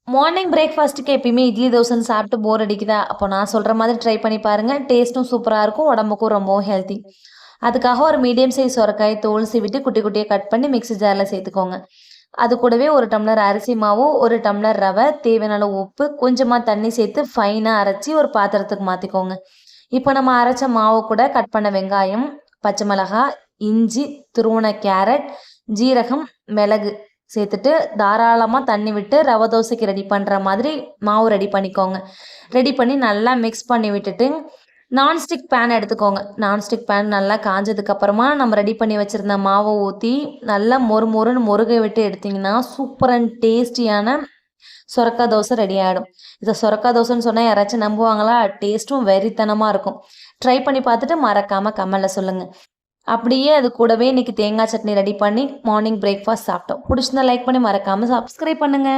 Morning பிரேக்ஃபாஸ்ட்டுக்கு எப்பயுமே இட்லி தோசைன்னு சாப்பிட்டு போர் அடிக்குதா? அப்போ நான் சொல்ற மாதிரி ட்ரை பண்ணி பாருங்க. டேஸ்ட்டும் சூப்பரா இருக்கும். உடம்புக்கும் ரொம்பவும் ஹெல்த்தி. அதுக்காக ஒரு மீடியம் சைஸ் சொரக்காய் தோல் சீவிட்டு குட்டி குட்டியா கட் பண்ணி மிக்ஸி ஜார்ல சேர்த்துக்கோங்க. அது கூடவே 1 டம்ளர் அரிசி மாவு, 1 டம்ளர் ரவை, தேவையான அளவு உப்பு, கொஞ்சமா தண்ணி சேர்த்து ஃபைனா அரைச்சு ஒரு பாத்திரத்துக்கு மாத்திக்கோங்க. இப்போ நம்ம அரைச்ச மாவு கூட கட் பண்ண வெங்காயம், பச்சை மிளகாய், இஞ்சி, துருவன கேரட், ஜீரகம், மிளகு சேர்த்துட்டு தாராளமா தண்ணி விட்டு ரவை தோசைக்கு ரெடி பண்ற மாதிரி மாவு ரெடி பண்ணிக்கோங்க. ரெடி பண்ணி நல்லா மிக்ஸ் பண்ணி விட்டுட்டு, நான்ஸ்டிக் பேன் எடுத்துக்கோங்க. நான்ஸ்டிக் பேன் நல்லா காஞ்சதுக்கு அப்புறமா நம்ம ரெடி பண்ணி வச்சிருந்த மாவை ஊத்தி நல்லா மொறு மொறுன்னு முருக விட்டு எடுத்தீங்கன்னா, சூப்பர் அண்ட் டேஸ்டியான சொரக்கா தோசை ரெடி ஆயிடும். இத சொரக்கா தோசைன்னு சொன்னா யாராச்சும் நம்புவாங்களா? டேஸ்ட்டும் வெறித்தனமா இருக்கும். ட்ரை பண்ணி பார்த்துட்டு மறக்காம கமெண்ட்ல சொல்லுங்க. அப்படியே அது கூடவே இன்னைக்கு தேங்காய் சட்னி ரெடி பண்ணி மார்னிங் பிரேக்ஃபாஸ்ட் சாப்பிட்டோம். புடிச்சிருந்தா லைக் பண்ணி மறக்காம சப்ஸ்கிரைப் பண்ணுங்க.